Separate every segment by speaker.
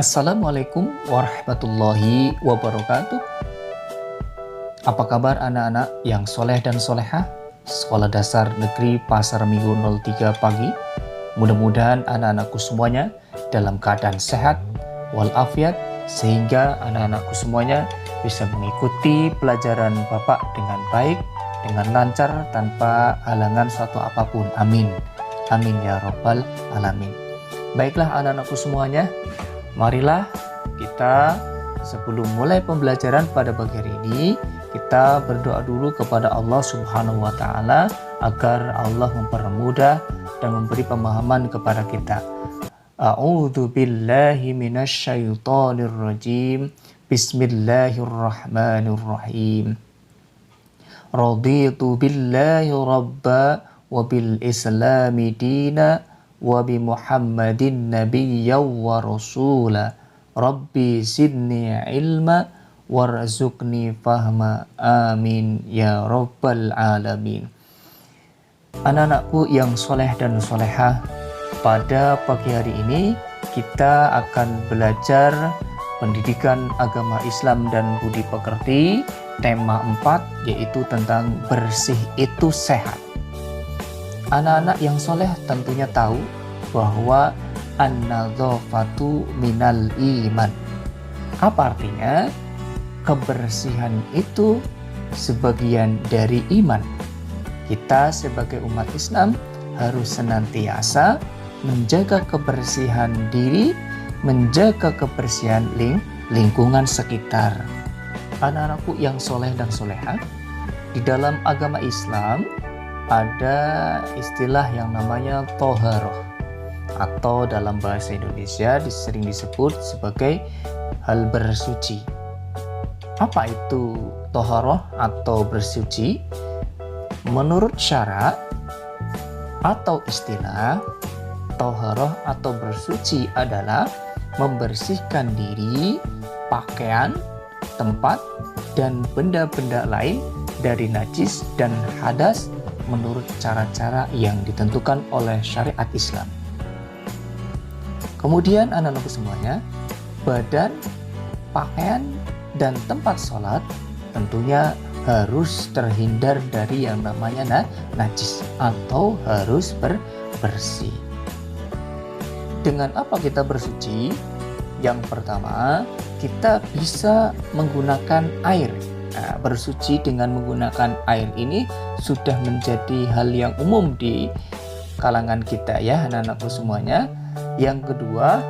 Speaker 1: Assalamualaikum warahmatullahi wabarakatuh. Apa kabar anak-anak yang soleh dan solehah Sekolah Dasar Negeri Pasar Minggu 03 Pagi? Mudah-mudahan anak-anakku semuanya dalam keadaan sehat walafiat, sehingga anak-anakku semuanya bisa mengikuti pelajaran Bapak dengan baik, dengan lancar, tanpa halangan suatu apapun. Amin. Amin ya Rabbal Alamin. Baiklah anak-anakku semuanya, marilah kita sebelum mulai pembelajaran pada pagi hari ini, kita berdoa dulu kepada Allah Subhanahu wa Ta'ala agar Allah mempermudah dan memberi pemahaman kepada kita. A'udzu billahi minasyaitonir rajim. Bismillahirrahmanirrahim. Raditu billahi rabba wa bil islami dina wa bi Muhammadin nabiyya wa rasula. Rabbi zidni ilma warzuqni fahma. Amin ya rabbal alamin. Anak-anakku yang soleh dan solehah, pada pagi hari ini kita akan belajar pendidikan agama Islam dan budi pekerti, tema 4, yaitu tentang bersih itu sehat. Anak-anak yang soleh tentunya tahu bahwa an-nadzafatu minal iman. Apa artinya? Kebersihan itu sebagian dari iman. Kita sebagai umat Islam harus senantiasa menjaga kebersihan diri, menjaga kebersihan lingkungan sekitar. Anak-anakku yang soleh dan solehah, di dalam agama Islam ada istilah yang namanya toharoh, atau dalam bahasa Indonesia sering disebut sebagai hal bersuci. Apa itu toharoh atau bersuci? Menurut syarak atau istilah, toharoh atau bersuci adalah membersihkan diri, pakaian, tempat, dan benda-benda lain dari najis dan hadas menurut cara-cara yang ditentukan oleh syariat Islam. Kemudian anak-anakku semuanya, badan, pakaian, dan tempat sholat tentunya harus terhindar dari yang namanya najis atau harus bersih. Dengan apa kita bersuci? Yang pertama, kita bisa menggunakan air. Nah, bersuci dengan menggunakan air ini sudah menjadi hal yang umum di kalangan kita ya anak-anakku semuanya. Yang kedua,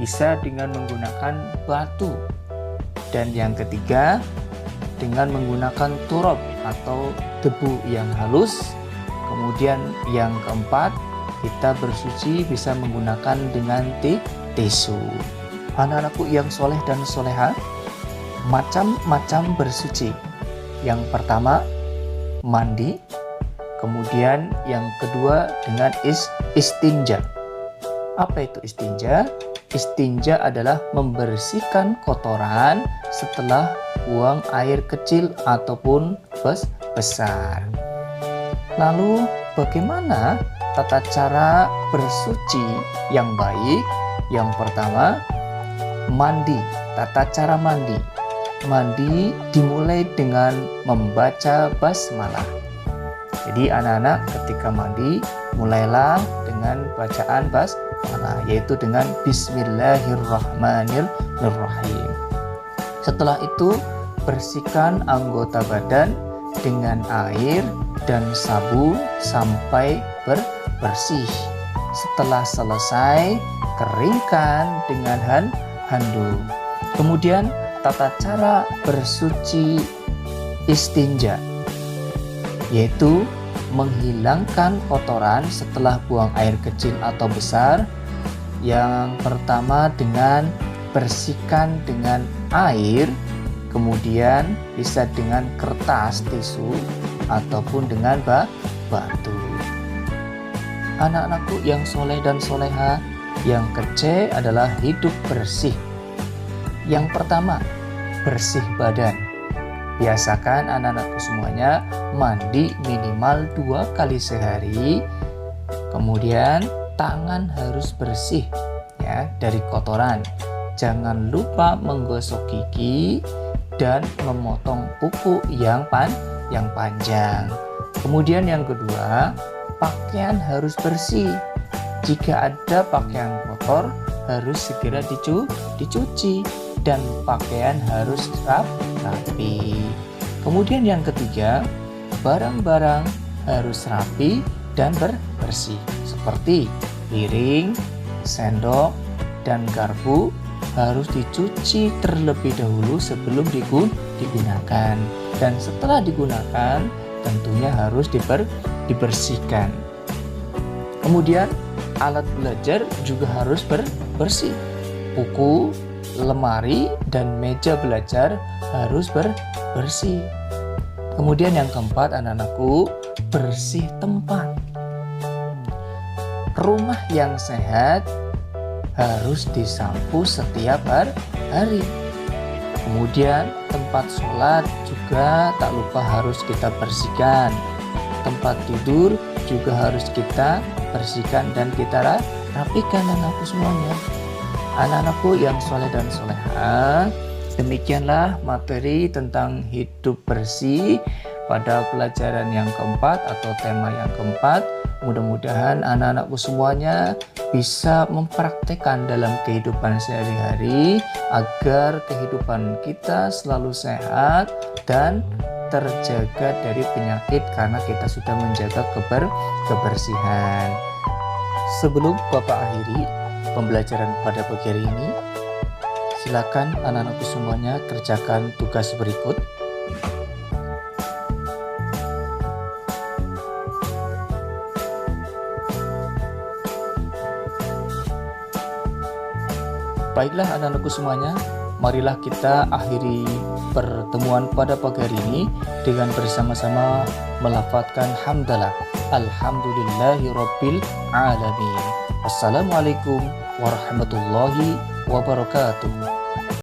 Speaker 1: bisa dengan menggunakan batu. Dan yang ketiga, dengan menggunakan turab atau debu yang halus. Kemudian yang keempat, kita bersuci bisa menggunakan dengan tisu. Anak-anakku yang soleh dan solehah, macam-macam bersuci. Yang pertama, mandi. Kemudian yang kedua dengan istinja. Apa itu istinja? Istinja adalah membersihkan kotoran setelah buang air kecil ataupun besar. Lalu bagaimana tata cara bersuci yang baik? Yang pertama, mandi. Tata cara mandi. Mandi dimulai dengan membaca basmalah. Jadi anak-anak ketika mandi, mulailah dengan bacaan basmalah, yaitu dengan Bismillahirrahmanirrahim. Setelah itu, bersihkan anggota badan dengan air dan sabun sampai bersih. Setelah selesai, keringkan dengan handuk. Kemudian tata cara bersuci istinja, yaitu menghilangkan kotoran setelah buang air kecil atau besar. Yang pertama dengan bersihkan dengan air, kemudian bisa dengan kertas tisu ataupun dengan batu. Anak-anakku yang soleh dan soleha, yang kece adalah hidup bersih. Yang pertama, bersih badan. Biasakan anak-anakku semuanya mandi minimal 2 kali sehari. Kemudian tangan harus bersih ya dari kotoran. jangan lupa menggosok gigi dan memotong kuku yang panjang. Kemudian yang kedua, pakaian harus bersih. Jika ada pakaian kotor, harus segera dicuci dan pakaian harus rapi. Kemudian yang ketiga, barang-barang harus rapi dan bersih, seperti piring, sendok, dan garpu harus dicuci terlebih dahulu sebelum digunakan. Dan setelah digunakan, tentunya harus dibersihkan. Kemudian alat belajar juga harus bersih. Buku, lemari, dan meja belajar harus bersih. Kemudian yang keempat, anak-anakku, bersih tempat. Rumah yang sehat harus disapu setiap hari. Kemudian tempat sholat juga tak lupa harus kita bersihkan. Tempat tidur juga harus kita bersihkan dan kita rapikan, anak-anakku semuanya. Anak-anakku yang soleh dan solehah, demikianlah materi tentang hidup bersih pada pelajaran yang keempat atau tema yang keempat. Mudah-mudahan anak-anakku semuanya bisa mempraktekkan dalam kehidupan sehari-hari agar kehidupan kita selalu sehat dan terjaga dari penyakit karena kita sudah menjaga kebersihan. Sebelum Bapak akhiri pembelajaran pada pagi hari ini, silakan anak-anakku semuanya kerjakan tugas berikut. Baiklah anak-anakku semuanya, marilah kita akhiri pertemuan pada pagi hari ini dengan bersama-sama melafadzkan hamdalah. Alhamdulillahirabbil alamin. Wassalamualaikum warahmatullahi wabarakatuh.